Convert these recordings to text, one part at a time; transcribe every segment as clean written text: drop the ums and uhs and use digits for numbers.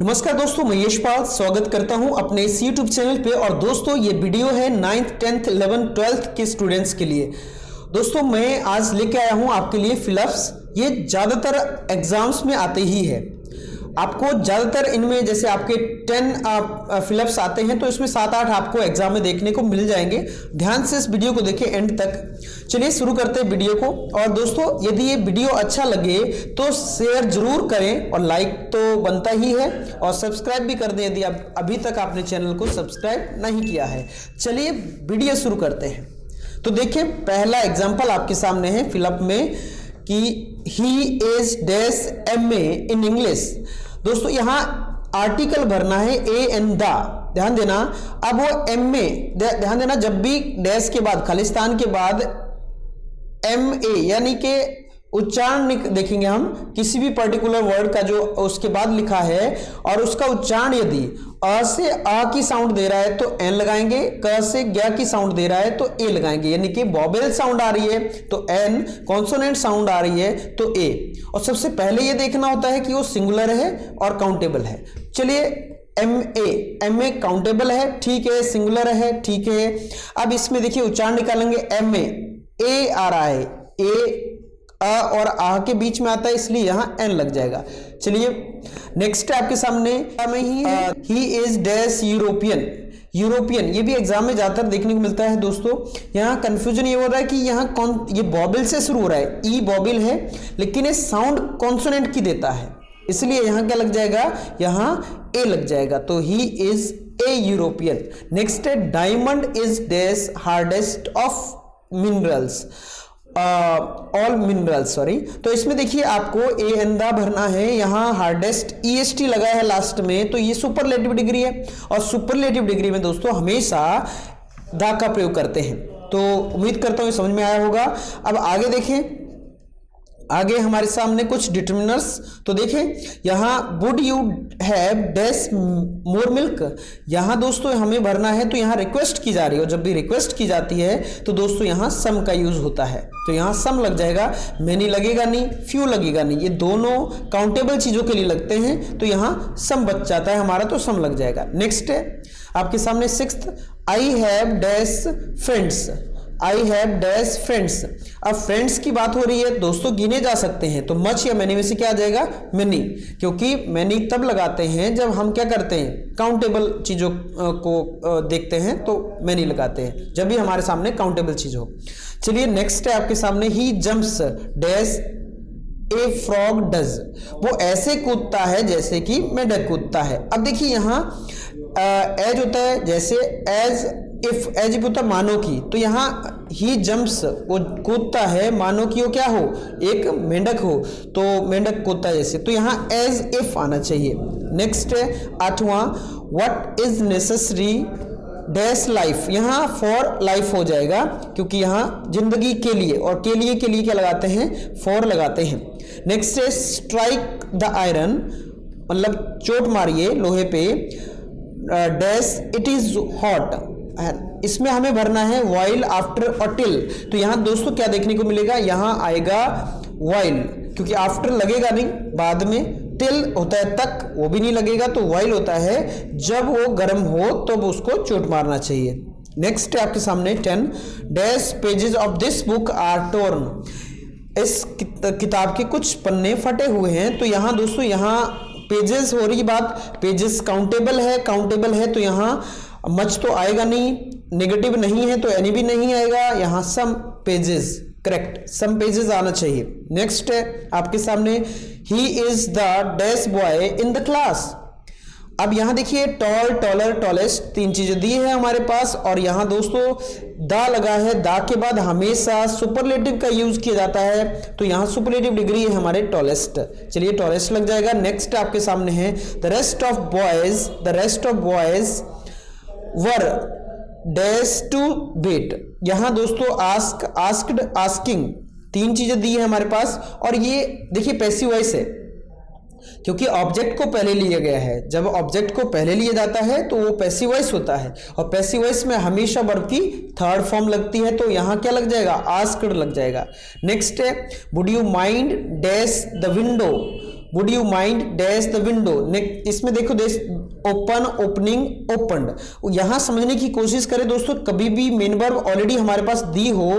नमस्कार दोस्तों, मैं यशपाल स्वागत करता हूं अपने इस YouTube चैनल पे। और दोस्तों ये वीडियो है 9th 10th 11th 12th के स्टूडेंट्स के लिए। दोस्तों मैं आज लेके आया हूं आपके लिए फिलअप्स। ये ज़्यादातर एग्जाम्स में आते ही है। आपको ज़्यादातर इनमें जैसे आपके 10 फिलअप्स आते हैं तो इसमें 7-8 आपको एग्जाम में देखने को मिल जाएंगे। ध्यान से इस वीडियो को देखें एंड तक। चलिए शुरू करते हैं वीडियो को। और दोस्तों यदि ये वीडियो अच्छा लगे तो शेयर जरूर करें और लाइक तो बनता ही है, और सब्सक्राइब भी कर दें यदि आप अभी तक आपने चैनल को सब्सक्राइब नहीं किया है। चलिए वीडियो शुरू करते हैं। तो देखिए पहला एग्जाम्पल आपके सामने है फिलअप में कि he is dash MA in English. दोस्तों यहाँ आर्टिकल भरना है ए एंड द, ध्यान देना। अब वो MA, ध्यान देना, जब भी डैश के बाद खालिस्तान के बाद MA यानी कि उच्चारण देखेंगे हम किसी भी पर्टिकुलर वर्ड का जो उसके बाद लिखा है और उसका उच्चारण यदि अ से आ की साउंड दे रहा है तो एन लगाएंगे, क से ग्या की साउंड दे रहा है तो ए लगाएंगे, यानी कि वॉवेल साउंड आ रही है तो एन, कॉन्सोनेंट साउंड आ रही है तो ए। और सबसे पहले ये देखना होता है कि वो सिंगुलर है और काउंटेबल है। चलिए MA काउंटेबल है, ठीक है, सिंगुलर है, ठीक है। अब इसमें देखिए उच्चारण निकालेंगे MA, ए आ रहा है, ए अ और आ के बीच में आता है इसलिए यहां एन लग जाएगा। चलिए नेक्स्ट आपके सामने ही इज डैश यूरोपियन, ये भी एग्जाम में ज्यादातर देखने को मिलता है। दोस्तों यहाँ कंफ्यूजन ये हो रहा है कि यहाँ कौन, ये बॉबिल से शुरू हो रहा है, ई बॉबिल है लेकिन ये साउंड कॉन्सोनेंट की देता है, इसलिए यहाँ क्या लग जाएगा, यहाँ ए लग जाएगा। तो he is a European. Next है diamond is dash hardest of minerals, all minerals, sorry. तो इसमें देखिए आपको ए एंड द भरना है। यहाँ हार्डेस्ट EST लगा है लास्ट में, तो ये सुपरलेटिव डिग्री है और सुपरलेटिव डिग्री में दोस्तों हमेशा द का प्रयोग करते हैं। तो उम्मीद करता हूँ समझ में आया होगा। अब आगे देखें, आगे हमारे सामने कुछ डिटरमिनर्स। तो देखें यहाँ would you have dash more milk, यहाँ दोस्तों हमें भरना है तो यहाँ रिक्वेस्ट की जा रही है, और जब भी रिक्वेस्ट की जाती है तो दोस्तों यहाँ सम का यूज होता है, तो यहाँ सम लग जाएगा, मैनी लगेगा नहीं, फ्यू लगेगा नहीं, ये दोनों काउंटेबल चीजों के लिए लगते हैं तो यहाँ सम बच जाता है हमारा, तो सम लग जाएगा। नेक्स्ट है आपके सामने 6th, I have dash friends, I have dash friends. अब फ्रेंड्स की बात हो रही है दोस्तों, गिने जा सकते हैं तो मच या मैनी में से क्या आ जाएगा, मैनी, क्योंकि मैनी तब लगाते हैं जब हम क्या करते हैं, काउंटेबल चीजों को देखते हैं तो मैनी लगाते हैं, जब भी हमारे सामने काउंटेबल चीज हो। चलिए नेक्स्ट है आपके सामने he jumps dash a frog does, वो ऐसे कूदता है जैसे कि मेढक कूदता है। अब देखिए यहाँ एज होता है, जैसे एज होता है मानो की, तो यहाँ ही जंप्स वो कूदता है मानो कि वो क्या हो, एक मेंढक हो, तो मेंढक कूदता है जैसे, तो यहाँ एज इफ आना चाहिए। नेक्स्ट है 8वां, what is necessary dash life, यहाँ फॉर लाइफ हो जाएगा क्योंकि यहाँ जिंदगी के लिए, और के लिए क्या लगाते हैं, फॉर लगाते हैं। नेक्स्ट है स्ट्राइक द आयरन, मतलब चोट मारिए लोहे पे, डैश इट इज हॉट, इसमें हमें भरना है वाइल आफ्टर और टिल। तो यहाँ दोस्तों क्या देखने को मिलेगा, यहाँ आएगा वाइल, क्योंकि आफ्टर लगेगा नहीं बाद में, टिल होता है तक, वो भी नहीं लगेगा, तो वाइल होता है जब वो गर्म हो तब तो उसको चोट मारना चाहिए। नेक्स्ट है आपके सामने 10, dash pages of this book are torn, इस किताब के कुछ पन्ने फटे हुए हैं। तो यहाँ दोस्तों यहाँ पेजेस हो रही बात, पेजेस काउंटेबल है तो यहाँ मच तो आएगा नहीं, नेगेटिव नहीं है तो एनी भी नहीं आएगा, यहाँ some pages, correct, some pages आना चाहिए। नेक्स्ट है आपके सामने ही is the dash boy in the class. अब यहाँ देखिए टॉल, टॉलर, टॉलेस्ट, 3 चीजें दी है हमारे पास, और यहाँ दोस्तों द लगा है, द के बाद हमेशा सुपरलेटिव का यूज किया जाता है, तो यहाँ सुपरलेटिव डिग्री है हमारे टॉलेस्ट, चलिए टॉलेस्ट लग जाएगा। नेक्स्ट आपके सामने है the rest of boys were dash to bet, यहाँ दोस्तों आस्क, आस्क्ड, आस्किंग, 3 चीजें दी है हमारे पास, और ये देखिए पैसिव वॉइस है क्योंकि ऑब्जेक्ट को पहले लिया गया है। जब ऑब्जेक्ट को पहले लिया जाता है तो वो पैसिव वॉइस होता है, और पैसिव वॉइस में हमेशा वर्ब की 3rd फॉर्म लगती है, तो यहाँ क्या लग जाएगा, आस्क्ड लग जाएगा। नेक्स्ट है would you mind dash the window, would you mind dash the window. इसमें देखो ओपन, ओपनिंग, ओपन्ड। यहां समझने की कोशिश करें दोस्तों, कभी भी मेन वर्ब ऑलरेडी हमारे पास दी हो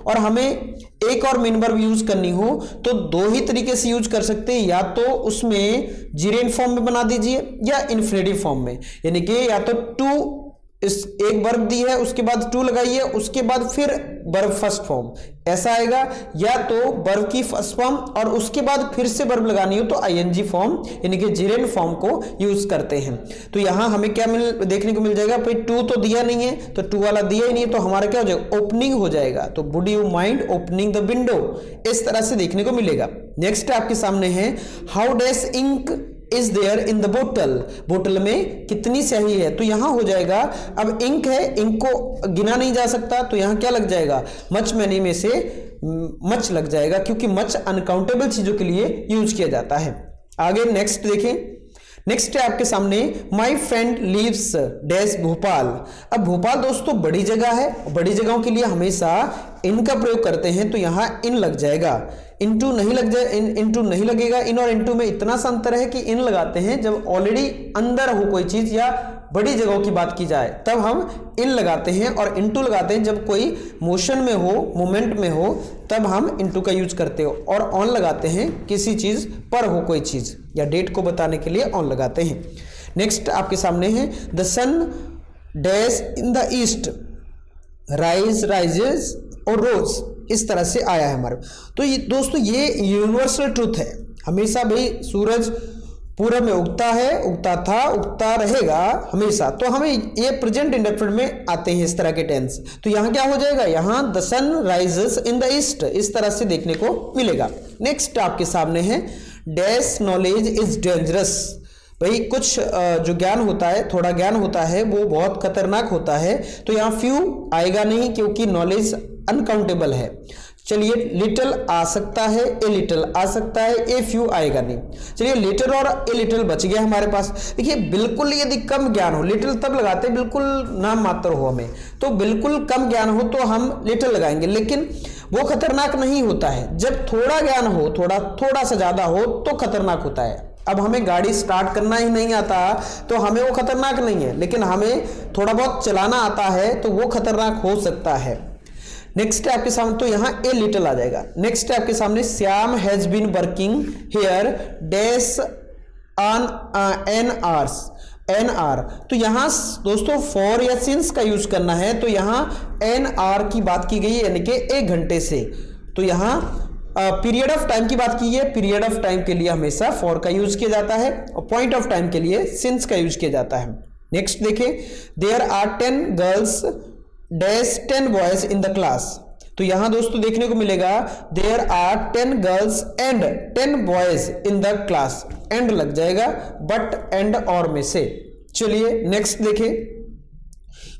और हमें एक और मेन वर्ब यूज करनी हो तो दो ही तरीके से यूज कर सकते हैं, या तो उसमें जीरेंड फॉर्म में बना दीजिए या इन्फिनेटिव फॉर्म में, यानी कि या तो टू, इस एक वर्ब दी है उसके बाद टू लगाइए, उसके बाद फिर वर्ब फर्स्ट फॉर्म, ऐसा आएगा, या तो वर्ब की फर्स्ट फॉर्म और उसके बाद फिर से वर्ब लगानी हो तो आईएनजी फॉर्म यानी कि जेरेंड फॉर्म को यूज करते हैं। तो यहां हमें क्या देखने को मिल जाएगा, भाई टू तो दिया नहीं है तो टू वाला दिया ही नहीं है, तो हमारा क्या हो जाएगा, ओपनिंग हो जाएगा। तो would you mind opening the window, इस तरह से देखने को मिलेगा। नेक्स्ट आपके सामने है, how dash ink is there in the बोतल। बोतल में कितनी स्याही है, तो यहां हो जाएगा, अब इंक है, इंक को गिना नहीं जा सकता तो यहां क्या लग जाएगा, मच मैनी में से मच लग जाएगा, क्योंकि मच अनकाउंटेबल चीजों के लिए यूज किया जाता है। आगे नेक्स्ट देखें, नेक्स्ट है आपके सामने, my friend leaves dash Bhopal. अब भोपाल दोस्तों बड़ी जगह है, बड़ी जगहों के लिए हमेशा इन का प्रयोग करते हैं, तो यहां इन लग जाएगा, इनटू नहीं लग जाए, इनटू नहीं लगेगा। इन और इनटू में इतना सा अंतर है कि इन लगाते हैं जब ऑलरेडी अंदर हो कोई चीज या बड़ी जगहों की बात की जाए तब हम इन लगाते हैं, और इनटू लगाते हैं जब कोई मोशन में हो, मूवमेंट में हो, तब हम इनटू का यूज करते हो। और ऑन लगाते हैं किसी चीज पर हो कोई चीज या डेट को बताने के लिए ऑन लगाते हैं। नेक्स्ट आपके सामने है, the sun dash in the east, rise, rises और रोज, इस तरह से आया है हमारे। तो ये दोस्तों ये यूनिवर्सल ट्रूथ है, हमेशा भाई सूरज पूरब में उगता है, उगता था, उगता रहेगा हमेशा। तो हमें ये प्रेजेंट इंडेफिनिट में आते हैं इस तरह के टेंस। तो यहां क्या हो जाएगा, यहां the sun rises in the east, इस तरह से देखने को मिलेगा। नेक्स्ट आपके सामने है, डैश नॉलेज इज डेंजरस। भाई कुछ जो ज्ञान होता है, थोड़ा ज्ञान होता है, वो बहुत खतरनाक होता है। तो यहाँ फ्यू आएगा नहीं क्योंकि नॉलेज अनकाउंटेबल है। चलिए लिटिल आ सकता है, ए लिटिल आ सकता है, ए फ्यू आएगा नहीं। चलिए लिटिल और ए लिटिल बच गया हमारे पास। देखिए बिल्कुल यदि कम ज्ञान हो, लिटिल तब लगाते हैं बिल्कुल नाम मात्र हो हमें, तो बिल्कुल कम ज्ञान हो तो हम लिटिल लगाएंगे, लेकिन वो खतरनाक नहीं होता है। जब थोड़ा ज्ञान हो, थोड़ा सा ज्यादा हो तो खतरनाक होता है। अब हमें गाड़ी स्टार्ट करना ही नहीं आता तो हमें वो खतरनाक नहीं है, लेकिन हमें थोड़ा बहुत चलाना आता है तो वो खतरनाक हो सकता है। नेक्स्ट है आपके सामने, तो यहां ए लिटिल आ जाएगा। नेक्स्ट है आपके सामने, Shyam has been working here dash on an hours, an are. तो यहां दोस्तों फॉर या सिंस का यूज करना है, तो यहां एन आर की बात की गई है, यानी कि 1 घंटे से। तो यहां पीरियड ऑफ टाइम की बात की है, पीरियड ऑफ टाइम के लिए हमेशा फॉर का यूज किया जाता है और पॉइंट ऑफ टाइम के लिए सिंस का यूज किया जाता है। नेक्स्ट देखें, there are 10 girls dash 10 boys in the class. तो यहां दोस्तों देखने को मिलेगा, there are 10 girls and 10 boys in the class, and लग जाएगा बट एंड और में से। चलिए नेक्स्ट देखें,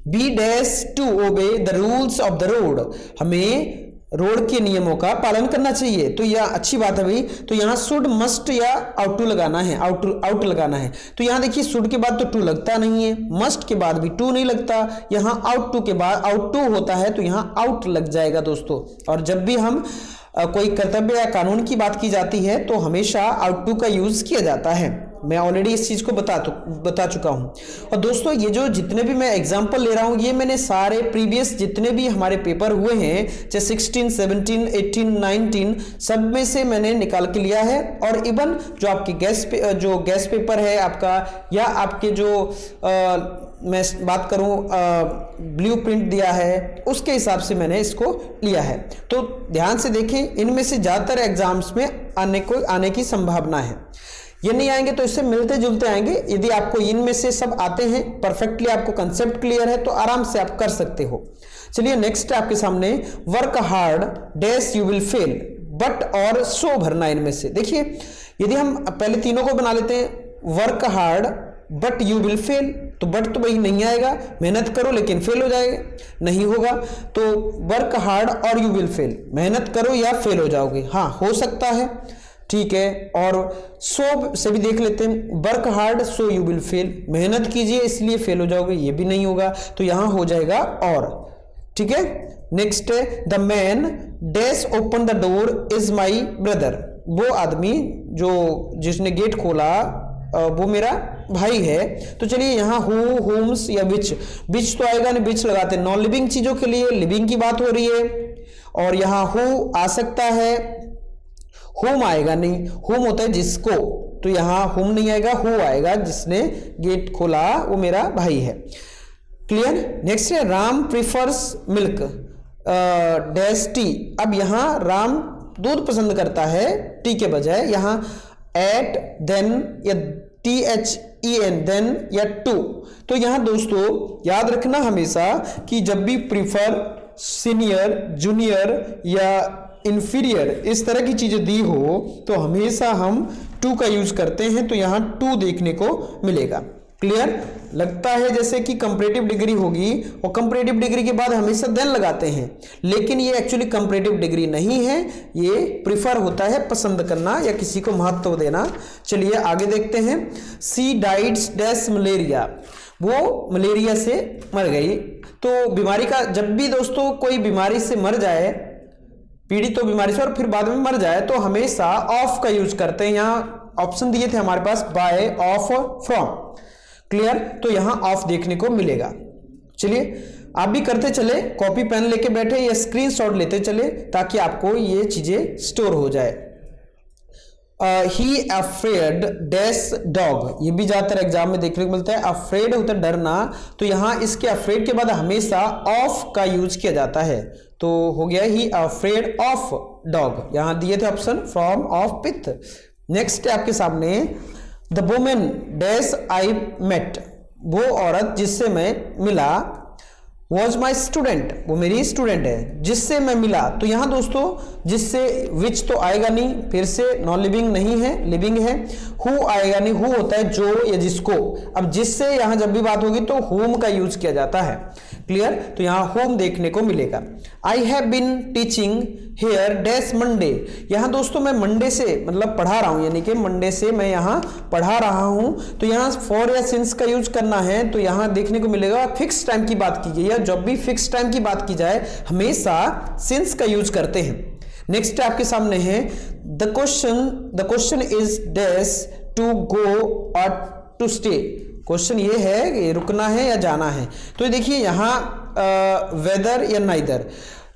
be dash to obey the rules of the road. हमें रोड के नियमों का पालन करना चाहिए, तो यह अच्छी बात है भाई। तो यहां शुड, मस्ट या आउट टू लगाना है, आउट लगाना है। तो यहां देखिए शुड के बाद तो टू लगता नहीं है, मस्ट के बाद भी टू नहीं लगता, यहां आउट टू के बाद आउट टू होता है तो यहां आउट लग जाएगा दोस्तों। और जब भी हम कोई कर्तव्य या कानून की बात की जाती है तो हमेशा आउट टू का यूज किया जाता है। मैं ऑलरेडी इस चीज को बता चुका हूं। और दोस्तों ये जो जितने भी मैं एग्जांपल ले रहा हूं, ये मैंने सारे प्रीवियस जितने भी हमारे पेपर हुए हैं, चाहे 16, 17, 18, 19, सब में से मैंने निकाल के लिया है। और इवन जो आपकी गैस पेपर है आपका, या आपके जो मैं बात करूं ब्लूप्रिंट दिया है, उसके हिसाब से मैंने इसको लिया है। तो ध्यान से देखें, इनमें से ज्यादातर एग्जाम्स में आने की संभावना है। ये नहीं आएंगे तो इससे मिलते जुलते आएंगे। यदि आपको इनमें से सब आते हैं, परफेक्टली आपको कंसेप्ट क्लियर है, तो आराम से आप कर सकते हो। चलिए नेक्स्ट आपके सामने, work hard dash you will fail, but और सो भरना इनमें से। देखिए यदि हम पहले तीनों को बना लेते हैं, work hard but you will fail, तो बट तो भाई नहीं आएगा, मेहनत करो लेकिन फेल हो जाएगा, नहीं होगा। तो वर्क हार्ड और यू विल फेल, मेहनत करो या फेल हो जाओगे, हाँ हो सकता है, ठीक है। और सो से भी देख लेते हैं, work hard so you will fail, मेहनत कीजिए इसलिए फेल हो जाओगे, ये भी नहीं होगा, तो यहां हो जाएगा और, ठीक है। नेक्स्ट है, the man dash open the door is my brother. वो आदमी जो जिसने गेट खोला वो मेरा भाई है। तो चलिए यहाँ हु, होम्स या विच तो आएगा नहीं, विच लगाते हैं। नॉन लिविंग चीजों के लिए लिविंग की बात हो रही है और यहाँ हु आ सकता है, होम आएगा नहीं, होम होता है जिसको, तो यहाँ होम नहीं आएगा, हु आएगा, जिसने गेट खोला वो मेरा भाई है। क्लियर। नेक्स्ट है Ram prefers milk dash T. अब यहाँ राम दूध पसंद करता है टी के बजाय, यहाँ एट देन या THEN देन या टू। तो यहाँ दोस्तों याद रखना हमेशा कि जब भी प्रीफर, सीनियर, जूनियर या इंफीरियर इस तरह की चीजें दी हो तो हमेशा हम टू का यूज करते हैं, तो यहाँ टू देखने को मिलेगा। क्लियर। लगता है जैसे कि कंपैरेटिव डिग्री होगी और कंपैरेटिव डिग्री के बाद हमेशा देन लगाते हैं, लेकिन ये एक्चुअली कंपैरेटिव डिग्री नहीं है, ये प्रिफर होता है पसंद करना या किसी को महत्व देना। चलिए आगे देखते हैं। सी डाइड्स डैश मलेरिया, वो मलेरिया से मर गई। तो बीमारी का, जब भी दोस्तों कोई बीमारी से मर जाए, पीड़ित तो बीमारी से और फिर बाद में मर जाए, तो हमेशा ऑफ का यूज करते हैं। यहाँ ऑप्शन दिए थे हमारे पास बाय, ऑफ, फ्रॉम। क्लियर। तो यहां ऑफ देखने को मिलेगा। चलिए आप भी करते चले, कॉपी पेन लेके बैठे या स्क्रीनशॉट लेते चले ताकि आपको ये चीजें स्टोर हो जाए। ही अफ्रेड डैश डॉग, ये भी ज्यादातर एग्जाम में देखने को मिलता है। अफ्रेड होता है डरना, तो यहां इसके अफ्रेड के बाद हमेशा ऑफ का यूज किया जाता है, तो हो गया ही अफ्रेड ऑफ डॉग। यहां दिए थे option from, of, with. Next है आपके सामने the women dash I met, वो औरत जिससे मैं मिला, वॉज माई स्टूडेंट, वो मेरी स्टूडेंट है, जिससे मैं मिला। तो यहां दोस्तों जिससे विच तो आएगा नहीं, फिर से नॉन लिविंग नहीं है, लिविंग है। हु आएगा नहीं, हु होता है जो या जिसको। अब जिससे यहां जब भी बात होगी तो होम का यूज किया जाता है। क्लियर। तो यहां होम देखने को मिलेगा। I have been teaching here dash Monday, यहां दोस्तों मैं मंडे से मतलब पढ़ा रहा हूं, यानी कि मंडे से मैं यहां पढ़ा रहा हूं। तो यहां फॉर या सिंस का यूज करना है, तो यहां देखने को मिलेगा फिक्स टाइम की बात की गई है। जब भी फिक्स टाइम की बात की जाए हमेशा सिंस का यूज करते हैं। नेक्स्ट आपके सामने है the question is dash to go or to stay. Question ये है कि रुकना है या जाना है। तो देखिए यहां वेदर या नाइदर,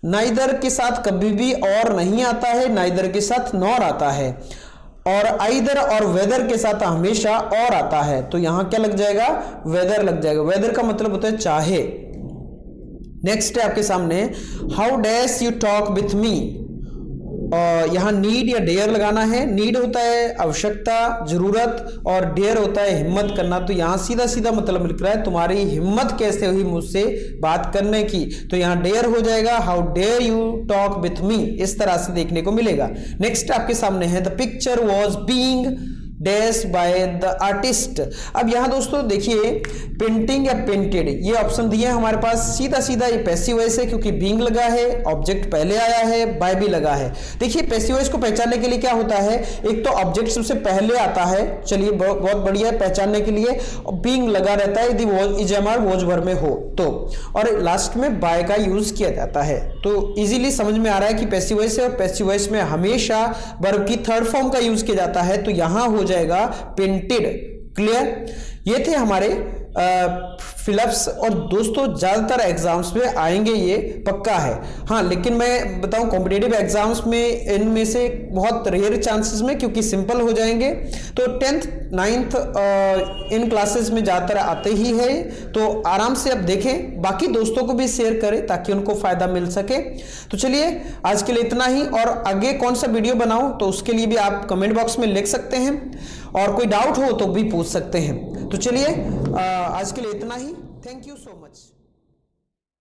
नाइदर के साथ कभी भी और नहीं आता है, नाइदर के साथ नॉर आता है, और आइदर और वेदर के साथ हमेशा और आता है। तो यहां क्या लग जाएगा, वेदर लग जाएगा। वेदर का मतलब होता है चाहे। नेक्स्ट है आपके सामने how dash you talk with मी, यहां नीड या डेयर लगाना है। नीड होता है आवश्यकता, जरूरत, और डेयर होता है हिम्मत करना। तो यहां सीधा सीधा मतलब लिख रहा है तुम्हारी हिम्मत कैसे हुई मुझसे बात करने की, तो यहां डेयर हो जाएगा how dare you talk with me, इस तरह से देखने को मिलेगा। नेक्स्ट आपके सामने है the picture was being dash by the artist. अब यहां दोस्तों देखिए पेंटिंग या पेंटेड, ये ऑप्शन दिए हैं हमारे पास। सीधा सीधा ये पैसिव वॉइस है क्योंकि बीइंग लगा है, ऑब्जेक्ट पहले आया है, बाय भी लगा है। देखिए पैसिव वॉइस को पहचानने के लिए क्या होता है, एक तो ऑब्जेक्ट सबसे पहले आता है, चलिए बहुत बढ़िया है पहचानने के लिए, और बीइंग लगा रहता है यदि वॉज इजमर वॉज भर में हो तो, और लास्ट में बाय का यूज किया जाता है। तो इजीली समझ में आ रहा है कि पैसिव वॉइस है, और पैसिव वॉइस में हमेशा वर्ब की थर्ड फॉर्म का यूज किया जाता है, तो यहां हो जाएगा पेंटेड। क्लियर। ये थे हमारे फिलअप्स, और दोस्तों ज्यादातर एग्जाम्स में आएंगे ये पक्का है। हाँ लेकिन मैं बताऊं कॉम्पिटिटिव एग्जाम्स में इनमें से बहुत रेयर चांसेस में, क्योंकि सिंपल हो जाएंगे। तो 10th 9th इन क्लासेस में ज्यादातर आते ही है, तो आराम से अब देखें, बाकी दोस्तों को भी शेयर करें ताकि उनको फायदा मिल सके। तो चलिए आज के लिए इतना ही, और आगे कौन सा वीडियो बनाऊं तो उसके लिए भी आप कमेंट बॉक्स में लिख सकते हैं, और कोई डाउट हो तो भी पूछ सकते हैं। तो चलिए आज के लिए इतना ही। Thank you so much.